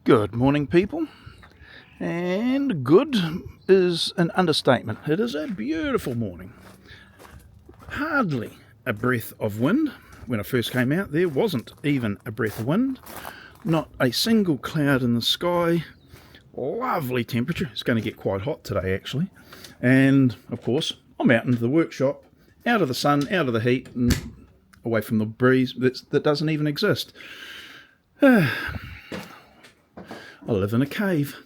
Good morning, people. And good is an understatement. It is a beautiful morning. Hardly a breath of wind. When I first came out, there wasn't even a breath of wind. Not a single cloud in the sky. Lovely temperature. It's going to get quite hot today, actually. And, of course, I'm out into the workshop, out of the sun, out of the heat, and away from the breeze that doesn't even exist. I live in a cave.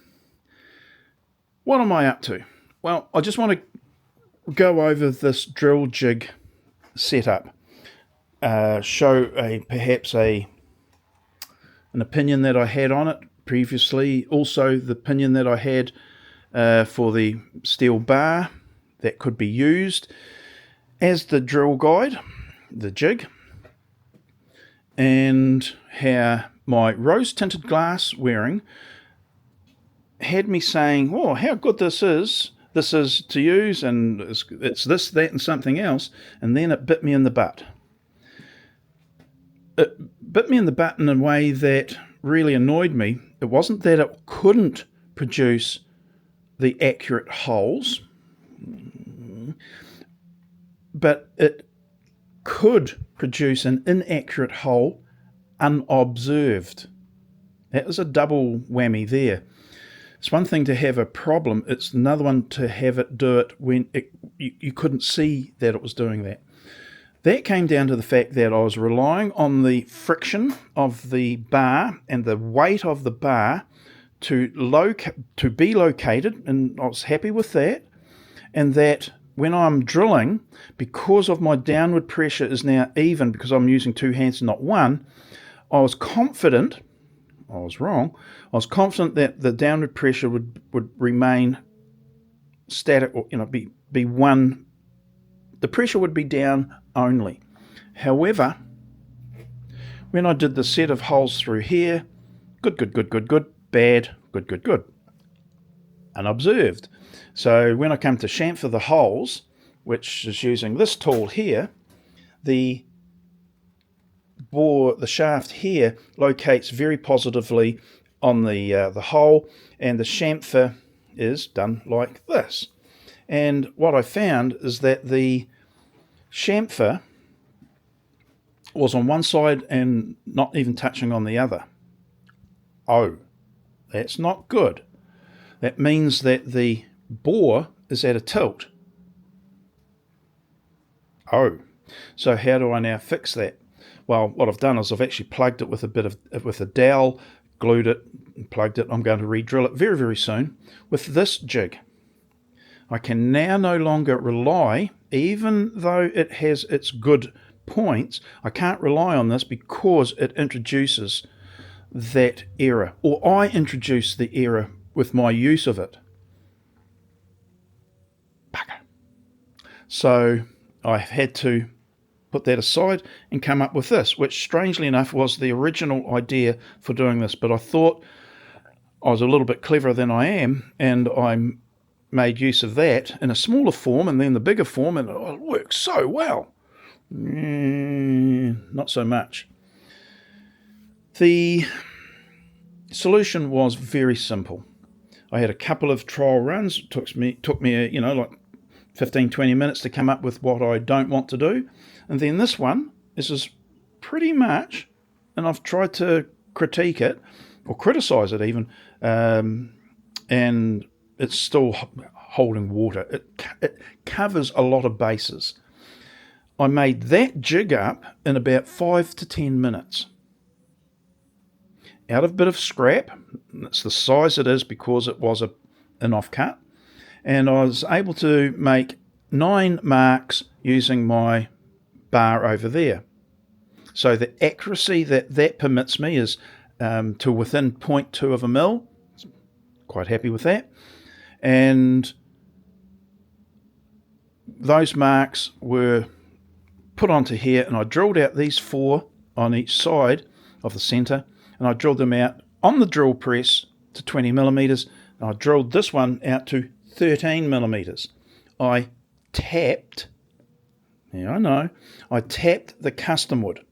What am I up to? Well, I just want to go over this drill jig setup, show perhaps an opinion that I had on it previously, also the opinion that I had for the steel bar that could be used as the drill guide, the jig, and how my rose-tinted glass wearing had me saying, oh, how good this is to use, and it's this, that, and something else, and then it bit me in the butt. It bit me in the butt in a way that really annoyed me. It wasn't that it couldn't produce the accurate holes, but it could produce an inaccurate hole unobserved. That was a double whammy there. It's one thing to have a problem, it's another one to have it do it when you couldn't see that it was doing that. That came down to the fact that I was relying on the friction of the bar and the weight of the bar to be located, and I was happy with that, and that when I'm drilling, because of my downward pressure is now even, because I'm using two hands and not one, I was confident, I was wrong, I was confident that the downward pressure would remain static, or be one, the pressure would be down only. However, when I did the set of holes through here, good, bad, good, unobserved. So when I come to chamfer the holes, which is using this tool here, the shaft here locates very positively on the hole, and the chamfer is done like this. And what I found is that the chamfer was on one side and not even touching on the other. Oh, that's not good. That means that the bore is at a tilt. Oh, so how do I now fix that? Well, what I've done is I've actually plugged it with a dowel, glued it, and plugged it. I'm going to re-drill it very, very soon with this jig. I can now no longer rely, even though it has its good points, I can't rely on this because it introduces that error, or I introduce the error with my use of it. Bugger. So I had to put that aside and come up with this, which strangely enough was the original idea for doing this, but I thought I was a little bit cleverer than I am, and I made use of that in a smaller form and then the bigger form, and it works so well. Not so much. The solution was very simple. I had a couple of trial runs. It took me like 15-20 minutes to come up with what I don't want to do. And then this is pretty much, and I've tried to critique it, or criticize it even, and it's still holding water. It covers a lot of bases. I made that jig up in about 5 to 10 minutes. Out of a bit of scrap, it's the size it is because it was an offcut, and I was able to make 9 marks using my bar over there. So the accuracy that permits me is to within 0.2 of a mil. Quite happy with that. And those marks were put onto here, and I drilled out these 4 on each side of the center, and I drilled them out on the drill press to 20 millimeters, and I drilled this one out to 13 millimeters. I tapped the custom wood,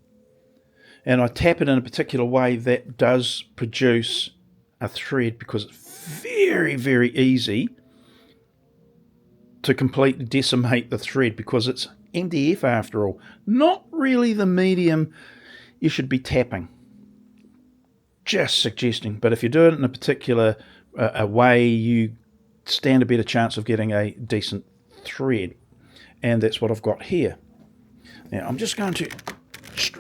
and I tap it in a particular way that does produce a thread because it's very, very easy to completely decimate the thread because it's MDF after all. Not really the medium you should be tapping. Just suggesting. But if you do it in a particular a way, you stand a better chance of getting a decent thread. And that's what I've got here. Now I'm just going to,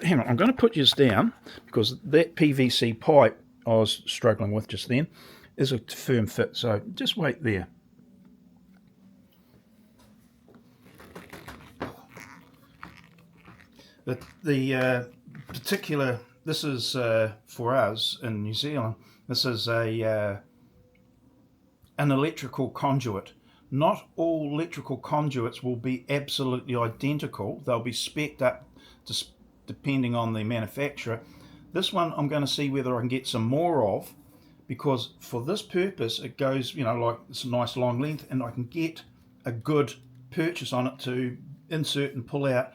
hang on, I'm going to put this down because that PVC pipe I was struggling with just then is a firm fit, so just wait there. The particular, this is for us in New Zealand, this is an electrical conduit. Not all electrical conduits will be absolutely identical. They'll be spec'd up depending on the manufacturer. This one I'm going to see whether I can get some more of, because for this purpose it goes, like it's a nice long length, and I can get a good purchase on it to insert and pull out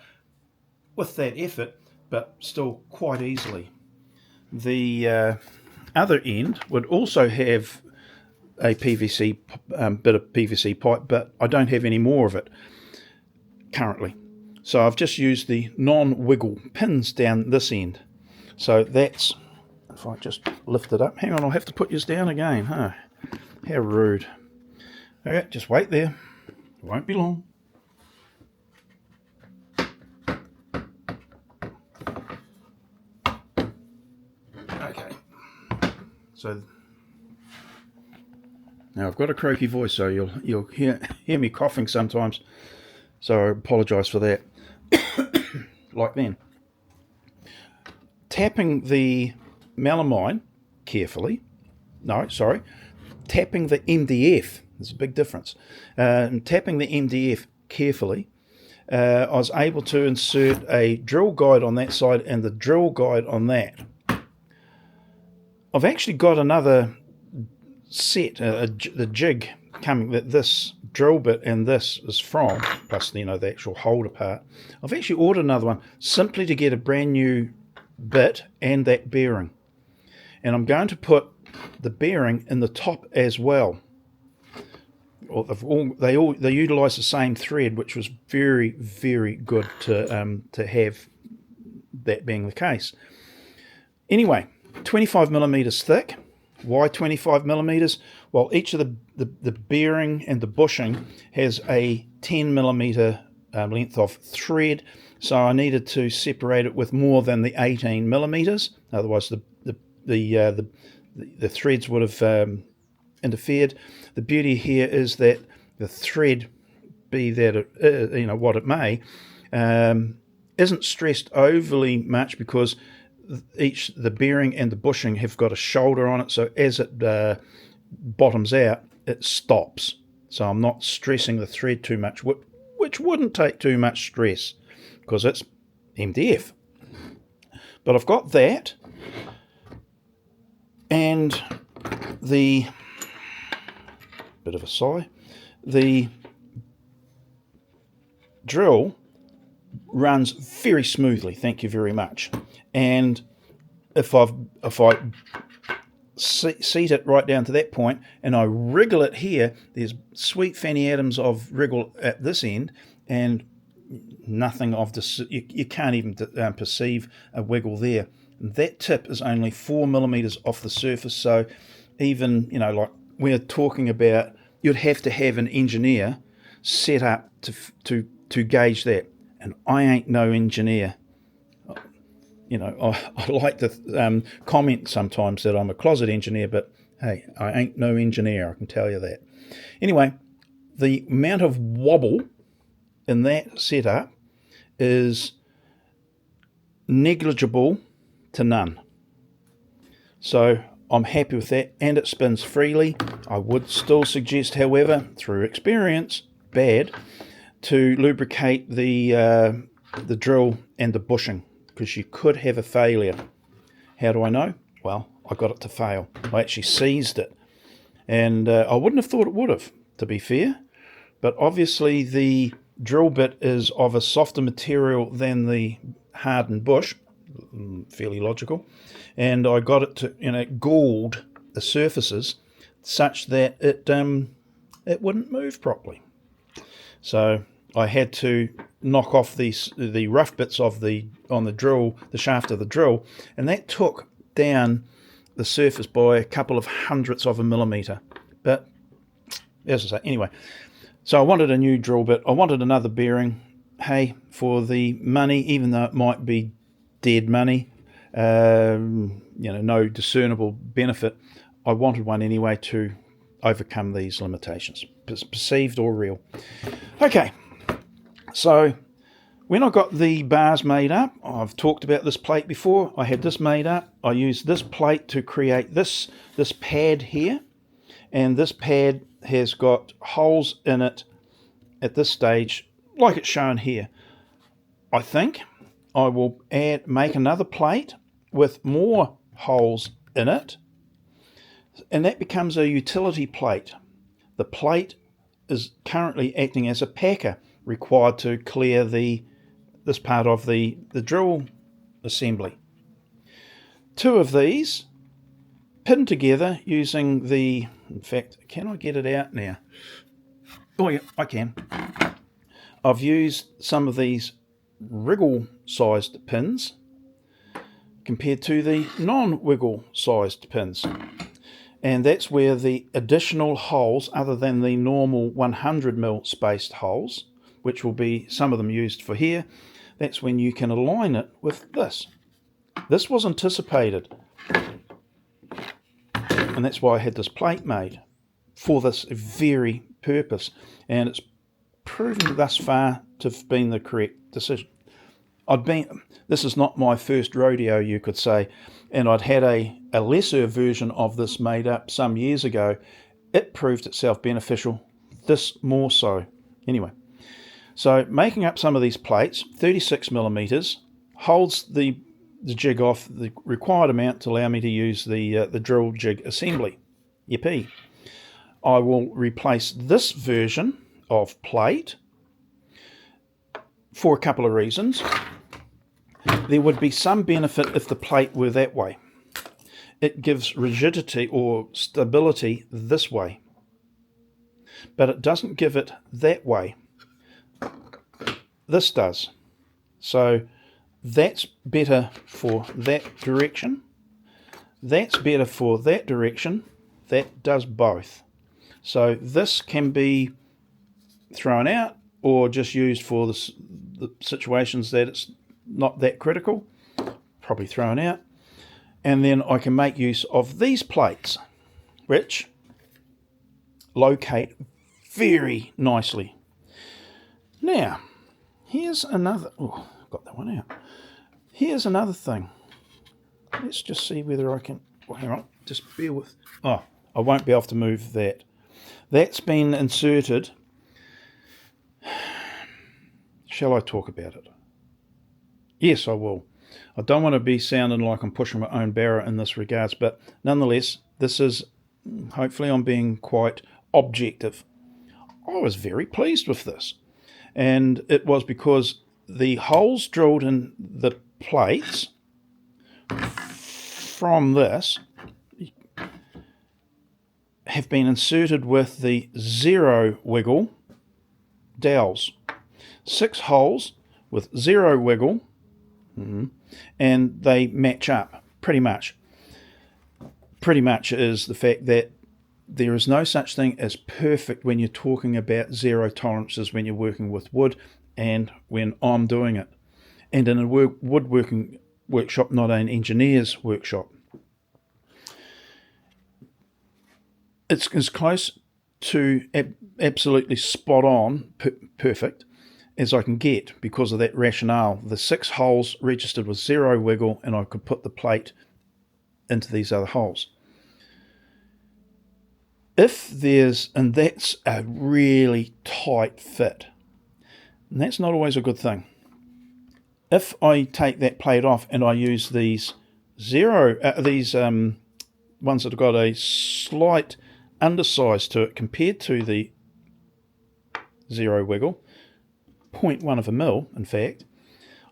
with that effort, but still quite easily. The other end would also have a PVC bit of PVC pipe, but I don't have any more of it currently. So I've just used the non-wiggle pins down this end. So that's, if I just lift it up, hang on, I'll have to put this down again, huh? How rude. Okay, just wait there, it won't be long. Okay, so now I've got a croaky voice, so you'll hear me coughing sometimes, so I apologise for that. Like then. Tapping the melamine carefully, tapping the MDF, there's a big difference. Tapping the MDF carefully, I was able to insert a drill guide on that side and the drill guide on that. I've actually got another set, the jig coming that this drill bit and this is from, plus the actual holder part. I've actually ordered another one simply to get a brand new bit and that bearing, and I'm going to put the bearing in the top as well. They utilize the same thread, which was very, very good to have that being the case. Anyway, 25 millimeters thick. Why 25 millimeters? Well, each of the bearing and the bushing has a 10 millimeter length of thread, so I needed to separate it with more than the 18 millimeters. Otherwise, the threads would have interfered. The beauty here is that the thread, be that what it may, isn't stressed overly much because the bearing and the bushing have got a shoulder on it, so as it bottoms out, it stops. So I'm not stressing the thread too much, which wouldn't take too much stress because it's MDF. But I've got that, and the bit of a sigh, the drill runs very smoothly, thank you very much. And if I seat it right down to that point and I wriggle it here, there's sweet Fanny Adams of wriggle at this end, and nothing of this, you can't even perceive a wiggle there. And that tip is only 4 millimeters off the surface, so even like we're talking about, you'd have to have an engineer set up to gauge that, and I ain't no engineer. I like to comment sometimes that I'm a closet engineer, but hey, I ain't no engineer, I can tell you that. Anyway, the amount of wobble in that setup is negligible to none. So I'm happy with that, and it spins freely. I would still suggest, however, through experience, to lubricate the drill and the bushing, because you could have a failure. How do I know? Well, I got it to fail. I actually seized it, and I wouldn't have thought it would have, to be fair, but obviously the drill bit is of a softer material than the hardened bush, fairly logical, and I got it to, galled the surfaces such that it wouldn't move properly. So I had to knock off the rough bits on the drill, the shaft of the drill, and that took down the surface by a couple of hundredths of a millimetre. But as I say, anyway, so I wanted a new drill bit. I wanted another bearing. Hey, for the money, even though it might be dead money, no discernible benefit, I wanted one anyway to overcome these limitations, perceived or real. Okay, so when I got the bars made up, I've talked about this plate before. I had this made up. I used this plate to create this pad here, and this pad has got holes in it at this stage, like it's shown here. I think I will make another plate with more holes in it, and that becomes a utility plate. The plate is currently acting as a packer required to clear this part of the drill assembly. Two of these pinned together using in fact, can I get it out now? Oh yeah, I can. I've used some of these wriggle sized pins compared to the non-wiggle sized pins, and that's where the additional holes, other than the normal 100mm spaced holes, which will be some of them used for here, that's when you can align it with this. This was anticipated, and that's why I had this plate made for this very purpose, and it's proven thus far to have been the correct decision. This is not my first rodeo, you could say, and I'd had a lesser version of this made up some years ago. It proved itself beneficial, this more so. Anyway, so making up some of these plates, 36mm, holds the jig off the required amount to allow me to use the drill jig assembly. Yippee. I will replace this version of plate for a couple of reasons. There would be some benefit if the plate were that way. It gives rigidity or stability this way, but it doesn't give it that way. This does. So that's better for that direction. That's better for that direction. That does both. So this can be thrown out or just used for the situations that it's not that critical. Probably thrown out. And then I can make use of these plates, which locate very nicely. Now, here's another... Oh, got that one out. Here's another thing. Let's just see whether I can... Well, hang on, just bear with... Oh, I won't be able to move that. That's been inserted. Shall I talk about it? Yes, I will. I don't want to be sounding like I'm pushing my own barrow in this regards, but nonetheless, this is... Hopefully I'm being quite objective. I was very pleased with this. And it was because the holes drilled in the plates from this have been inserted with the zero wiggle dowels. 6 holes with zero wiggle, and they match up pretty much. Pretty much is the fact that there is no such thing as perfect when you're talking about zero tolerances when you're working with wood and when I'm doing it. And in a woodworking workshop, not an engineer's workshop. It's as close to absolutely spot on, perfect, as I can get because of that rationale. The 6 holes registered with zero wiggle, and I could put the plate into these other holes. And that's a really tight fit, and that's not always a good thing. If I take that plate off and I use these ones that have got a slight undersize to it compared to the zero wiggle, 0.1 of a mil, in fact,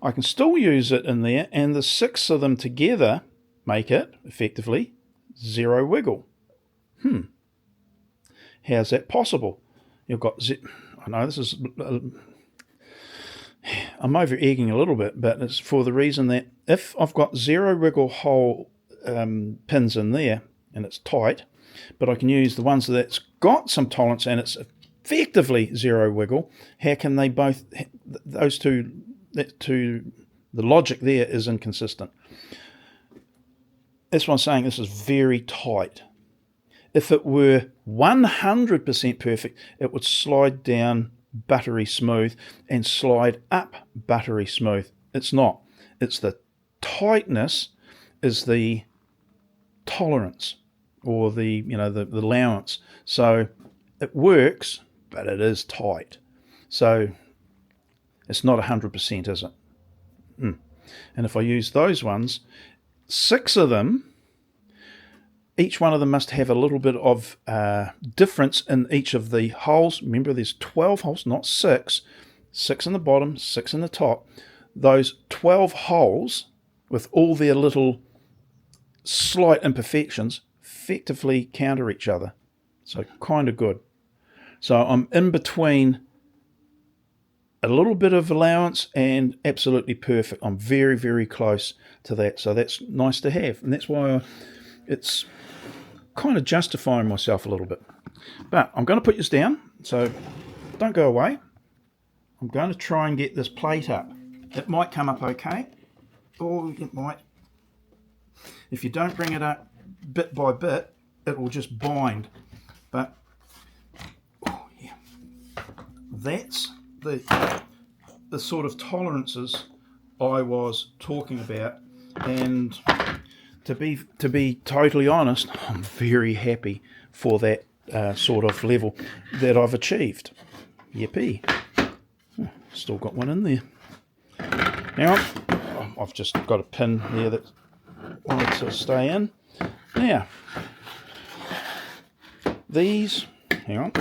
I can still use it in there, and the 6 of them together make it, effectively, zero wiggle. How's that possible? You've got, I know this is, I'm over egging a little bit, but it's for the reason that if I've got zero wiggle hole pins in there and it's tight, but I can use the ones that's got some tolerance and it's effectively zero wiggle, how can they both, those two, the logic there is inconsistent. That's why I'm saying this is very tight. If it were 100% perfect, it would slide down buttery smooth and slide up buttery smooth. It's not. It's the tightness is the tolerance or the allowance. So it works, but it is tight. So it's not 100%, is it? And if I use those ones, 6 of them, each one of them must have a little bit of difference in each of the holes. Remember, there's 12 holes, not 6. 6 in the bottom, 6 in the top. Those 12 holes, with all their little slight imperfections, effectively counter each other. So kind of good. So I'm in between a little bit of allowance and absolutely perfect. I'm very, very close to that. So that's nice to have. And that's why it's kind of justifying myself a little bit. But I'm going to put this down, so don't go away. I'm going to try and get this plate up. It might come up okay, or it might. If you don't bring it up bit by bit, it will just bind. But that's the sort of tolerances I was talking about, and to be totally honest, I'm very happy for that sort of level that I've achieved. Yippee. Still got one in there. Now, I've just got a pin there that wanted to stay in. Now, these, hang on,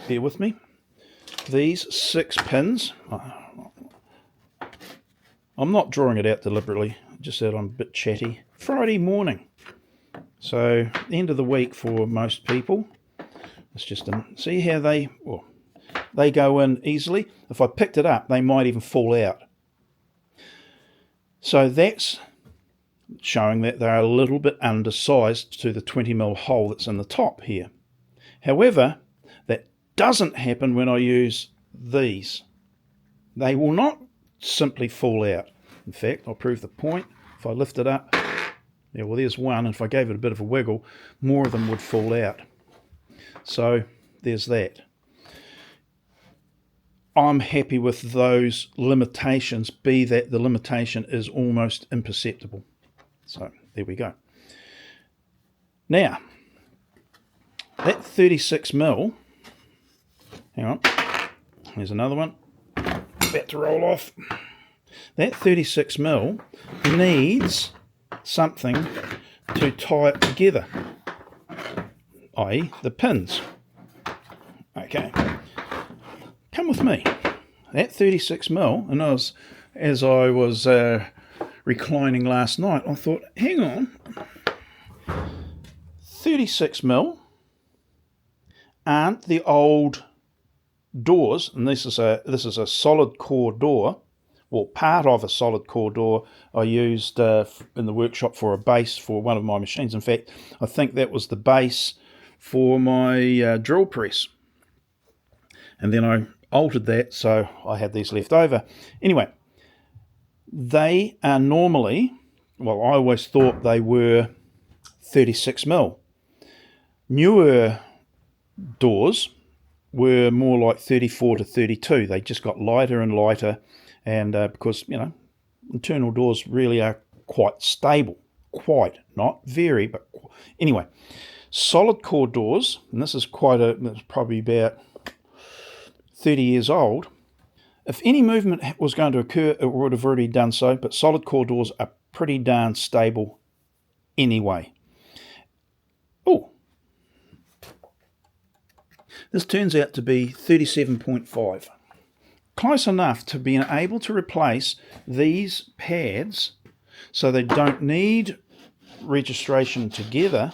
bear with me. These 6 pins, I'm not drawing it out deliberately, just that I'm a bit chatty. Friday morning, so end of the week for most people. It's just see how they go in easily. If I picked it up, they might even fall out. So that's showing that they're a little bit undersized to the 20mm hole that's in the top here. However, that doesn't happen when I use these. They will not simply fall out. In fact, I'll prove the point. If I lift it up, yeah, well, there's one, and if I gave it a bit of a wiggle, more of them would fall out. So there's that. I'm happy with those limitations, be that the limitation is almost imperceptible. So there we go. Now, that 36mm, hang on, here's another one, about to roll off. That 36mm needs something to tie it together, i.e. the pins. Okay, come with me. That 36mm, and as I was reclining last night, I thought, hang on, 36mm aren't the old doors, and this is a solid core door, well, part of a solid core door I used in the workshop for a base for one of my machines. In fact, I think that was the base for my drill press. And then I altered that, so I had these left over. Anyway, they are normally, well, I always thought they were 36mm. Newer doors were more like 34 to 32. They just got lighter and lighter, and because, internal doors really are quite stable. Quite, not very, but anyway. Solid core doors, and this is it's probably about 30 years old. If any movement was going to occur, it would have already done so, but solid core doors are pretty darn stable anyway. Oh, this turns out to be 37.5. Close enough to being able to replace these pads so they don't need registration together,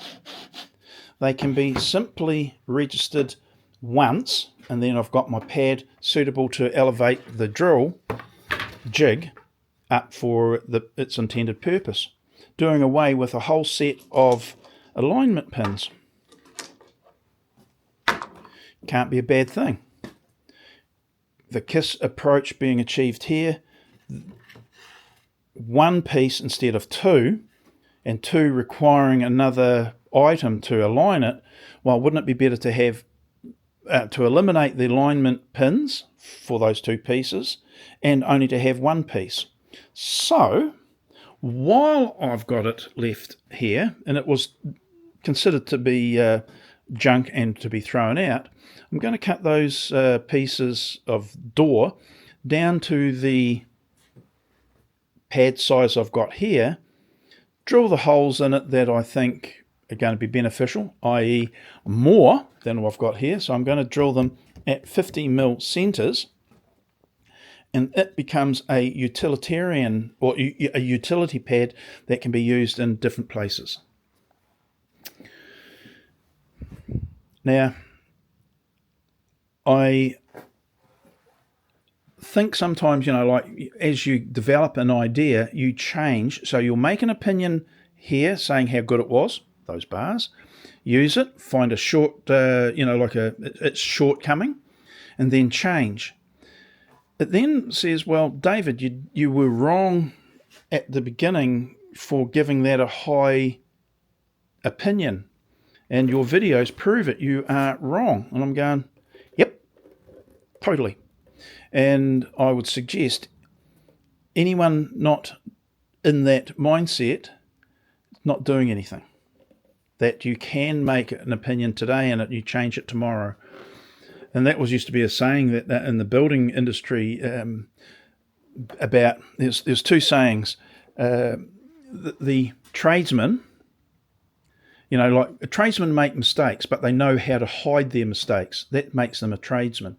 they can be simply registered once, and then I've got my pad suitable to elevate the drill jig up for its intended purpose, doing away with a whole set of alignment pins. Can't be a bad thing. The KISS approach being achieved here, one piece instead of two, and two requiring another item to align it. Well, wouldn't it be better to have to eliminate the alignment pins for those two pieces and only to have one piece? So while I've got it left here, and it was considered to be junk and to be thrown out, I'm going to cut those pieces of door down to the pad size I've got here, drill the holes in it that I think are going to be beneficial, i.e. more than what I've got here. So I'm going to drill them at 50mm centers, and it becomes a utilitarian or a utility pad that can be used in different places. Now, I think sometimes, like as you develop an idea, you change. So you'll make an opinion here saying how good it was, those bars, use it, find a short, its shortcoming, and then change. It then says, well, David, you were wrong at the beginning for giving that a high opinion, and your videos prove it. You are wrong. And I'm going, yep, totally. And I would suggest anyone not in that mindset, not doing anything. That you can make an opinion today and you change it tomorrow. And that used to be a saying that in the building industry about, there's two sayings. The tradesmen, like tradesmen make mistakes, but they know how to hide their mistakes. That makes them a tradesman.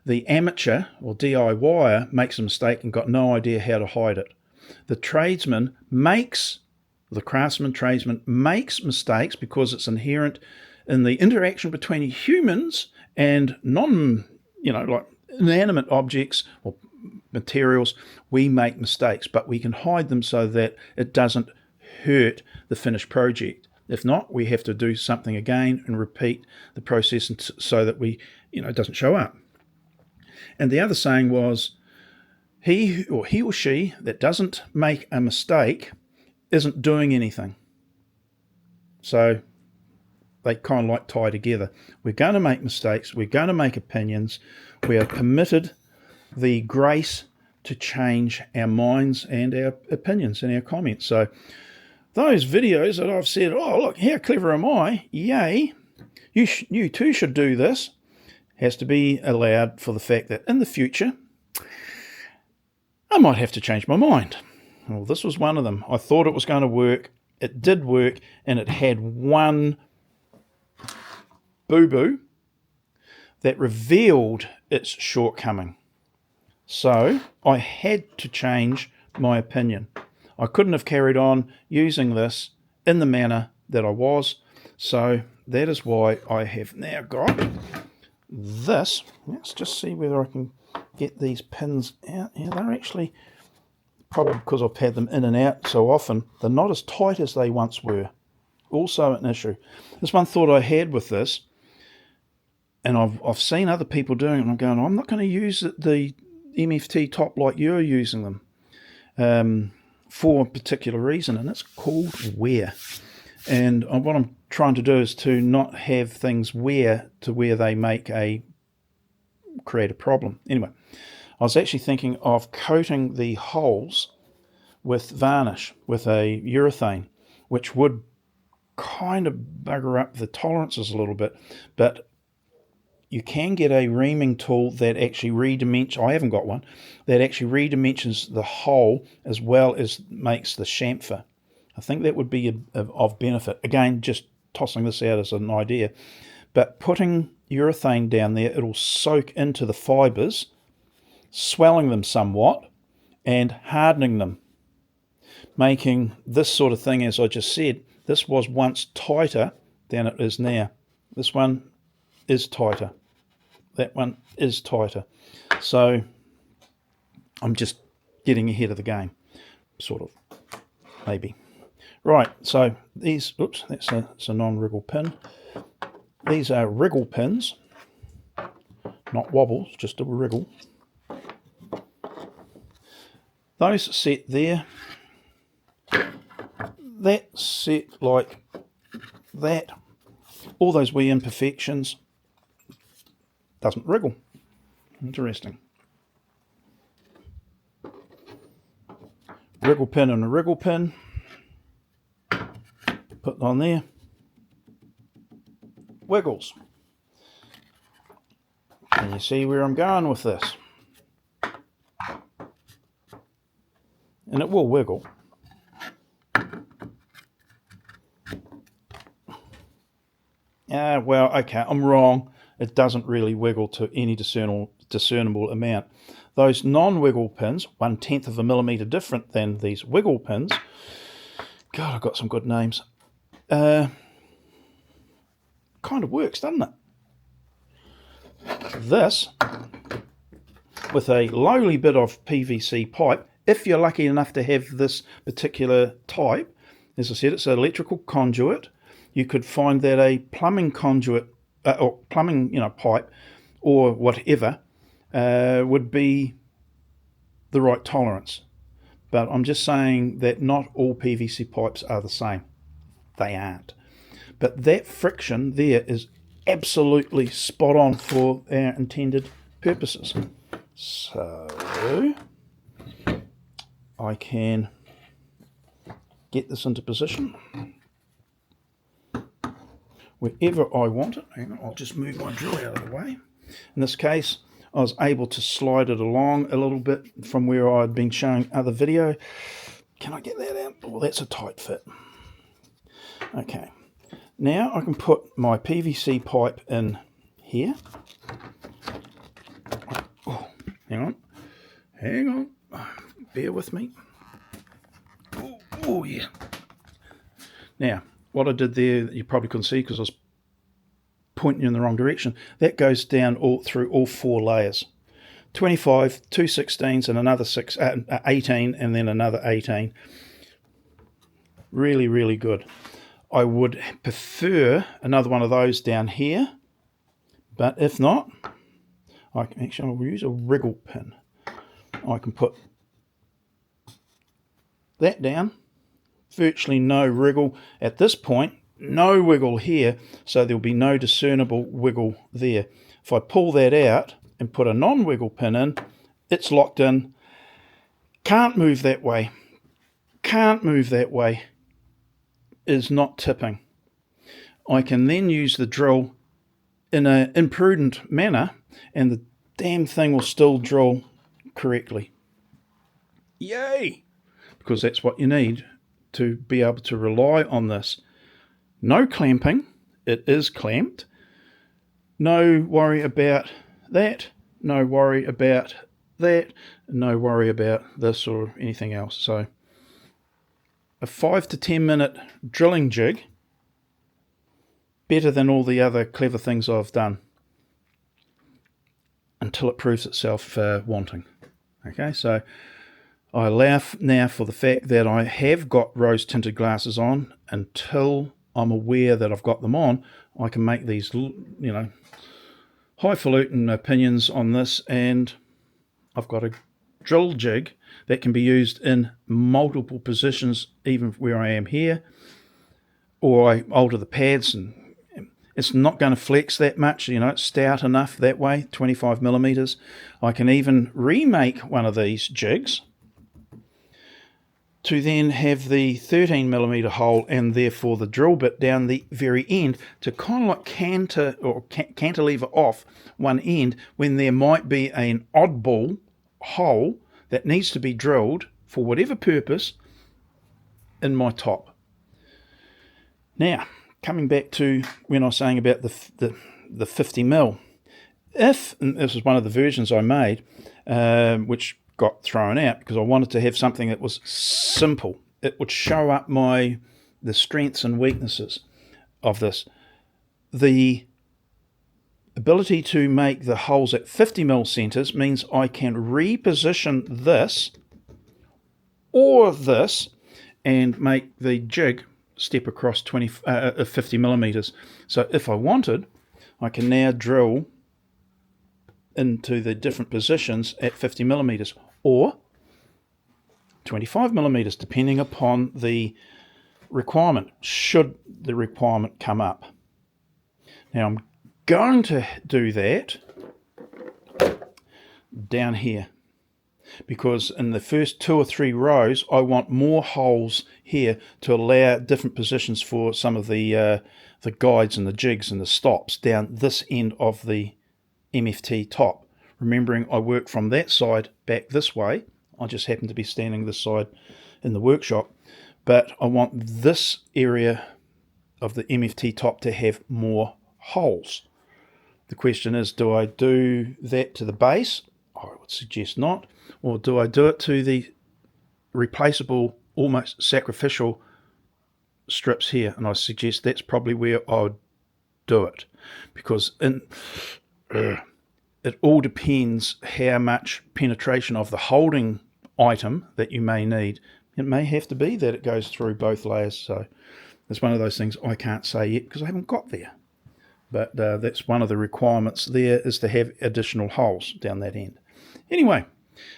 The amateur or DIYer makes a mistake and got no idea how to hide it. The tradesman tradesman makes mistakes because it's inherent in the interaction between humans and like inanimate objects or materials. We make mistakes, but we can hide them so that it doesn't hurt the finished project. If not, we have to do something again and repeat the process so that it doesn't show up. And the other saying was, he or she that doesn't make a mistake isn't doing anything. So they kind of like tie together. We're going to make mistakes. We're going to make opinions. We are permitted the grace to change our minds and our opinions and our comments. So those videos that I've said, oh, look, how clever am I? Yay. You too should do this. Has to be allowed for the fact that in the future, I might have to change my mind. Well, this was one of them. I thought it was going to work. It did work, and it had one boo-boo that revealed its shortcoming. So I had to change my opinion. I couldn't have carried on using this in the manner that I was. So that is why I have now got this. Let's just see whether I can get these pins out. Yeah, they're actually, probably because I've had them in and out so often, they're not as tight as they once were. Also an issue. There's one thought I had with this, and I've seen other people doing it, and I'm going, I'm not going to use the MFT top like you're using them for a particular reason, and it's called wear. And what I'm trying to do is to not have things wear to where they create a problem. Anyway, I was actually thinking of coating the holes with varnish, with a urethane, which would kind of bugger up the tolerances a little bit, but you can get a reaming tool that actually I haven't got one, that actually redimensions the hole as well as makes the chamfer. I think that would be of benefit. Again, just tossing this out as an idea. But putting urethane down there, it'll soak into the fibres, swelling them somewhat and hardening them, making this sort of thing, as I just said, This was once tighter than it is now. This one is tighter. That one is tighter. So I'm just getting ahead of the game, sort of, maybe. Right, so these, oops, that's a non-wriggle pin. These are wriggle pins, not wobbles, just a wriggle. Those set there. That set like that. All those wee imperfections. Doesn't wriggle. Interesting. Wriggle pin and a wriggle pin. Put it on there. Wiggles. Can you see where I'm going with this? And it will wiggle. Well, okay, I'm wrong. It doesn't really wiggle to any discernible amount. Those non-wiggle pins, 1/10 of a millimetre different than these wiggle pins. God, I've got some good names. Kind of works, doesn't it? This, with a lowly bit of PVC pipe, if you're lucky enough to have this particular type, as I said, it's an electrical conduit. You could find that a plumbing conduit or plumbing, pipe or whatever would be the right tolerance. But I'm just saying that not all PVC pipes are the same. They aren't. But that friction there is absolutely spot on for our intended purposes. So I can get this into position wherever I want it. Hang on, I'll just move my drill out of the way. In this case, I was able to slide it along a little bit from where I'd been showing other video. Can I get that out? Oh, that's a tight fit. Okay, now I can put my PVC pipe in here. Oh, hang on, bear with me. Oh yeah. Now, what I did there, that you probably couldn't see because I was pointing in the wrong direction, that goes down through all 4 layers. 25, 2 16s and another 18 and then another 18. Really, really good. I would prefer another one of those down here, but if not, I can actually I'll use a wriggle pin. I can put that down. Virtually no wriggle at this point, no wiggle here, so there'll be no discernible wiggle there. If I pull that out and put a non-wiggle pin in, it's locked in. Can't move that way. Can't move that way. Is not tipping. I can then use the drill in an imprudent manner and the damn thing will still drill correctly. Yay! Because that's what you need to be able to rely on this. No clamping. It is clamped. No worry about that. No worry about that. No worry about this or anything else. So a 5 to 10 minute drilling jig, better than all the other clever things I've done until it proves itself wanting. Okay, so I allow now for the fact that I have got rose tinted glasses on. Until I'm aware that I've got them on, I can make these, highfalutin opinions on this, and I've got a drill jig that can be used in multiple positions, even where I am here, or I alter the pads and it's not going to flex that much, it's stout enough that way, 25 millimeters. I can even remake one of these jigs to then have the 13 millimeter hole and therefore the drill bit down the very end to kind of like cantilever off one end when there might be an oddball hole that needs to be drilled for whatever purpose in my top. Now, coming back to when I was saying about the 50 mil, and this was one of the versions I made, which got thrown out because I wanted to have something that was simple. It would show up my the strengths and weaknesses of this. The ability to make the holes at 50mm centres means I can reposition this or this and make the jig step across 50mm. So if I wanted, I can now drill into the different positions at 50mm or 25mm, depending upon the requirement, should the requirement come up. Now I'm going to do that down here, because in the first 2 or 3 rows I want more holes here to allow different positions for some of the guides and the jigs and the stops down this end of the MFT top. Remembering I work from that side back this way. I just happen to be standing this side in the workshop, but I want this area of the MFT top to have more holes. The question is, do I do that to the base? I would suggest not. Or do I do it to the replaceable, almost sacrificial strips here? And I suggest that's probably where I would do it, because it all depends how much penetration of the holding item that you may need. It may have to be that it goes through both layers. So it's one of those things I can't say yet because I haven't got there. But that's one of the requirements there, is to have additional holes down that end. Anyway,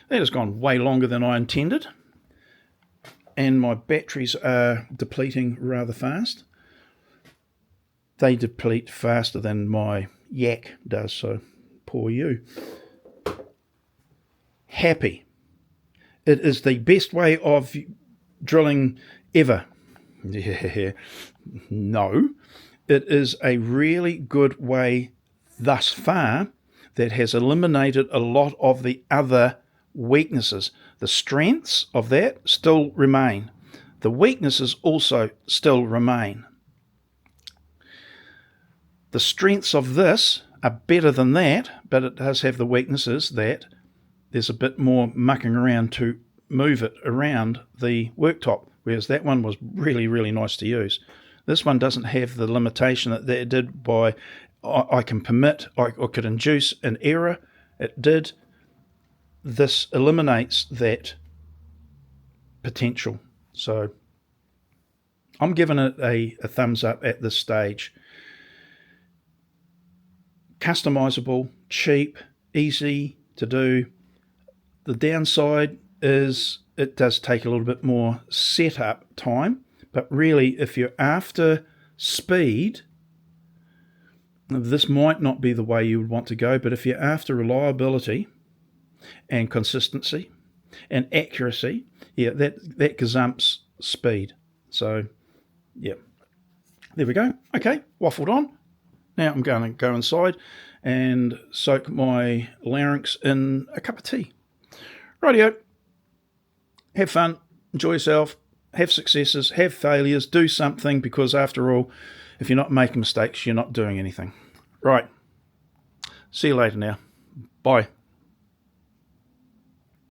that has gone way longer than I intended, and my batteries are depleting rather fast. They deplete faster than my yak does, so poor you. Happy. It is the best way of drilling ever. Yeah. No. It is a really good way thus far that has eliminated a lot of the other weaknesses. The strengths of that still remain. The weaknesses also still remain. The strengths of this are better than that, but it does have the weaknesses that there's a bit more mucking around to move it around the worktop, whereas that one was really, really nice to use. This one doesn't have the limitation that it did by I can permit, I could induce an error. It did. This eliminates that potential. So I'm giving it a thumbs up at this stage. Customizable, cheap, easy to do. The downside is it does take a little bit more setup time, but really if you're after speed, this might not be the way you would want to go, but if you're after reliability and consistency and accuracy, yeah, that gazumps speed. So, yeah, there we go. Okay, waffled on. Now I'm going to go inside and soak my larynx in a cup of tea. Rightio. Have fun, enjoy yourself, have successes, have failures, do something, because after all, if you're not making mistakes, you're not doing anything. Right. See you later now. Bye.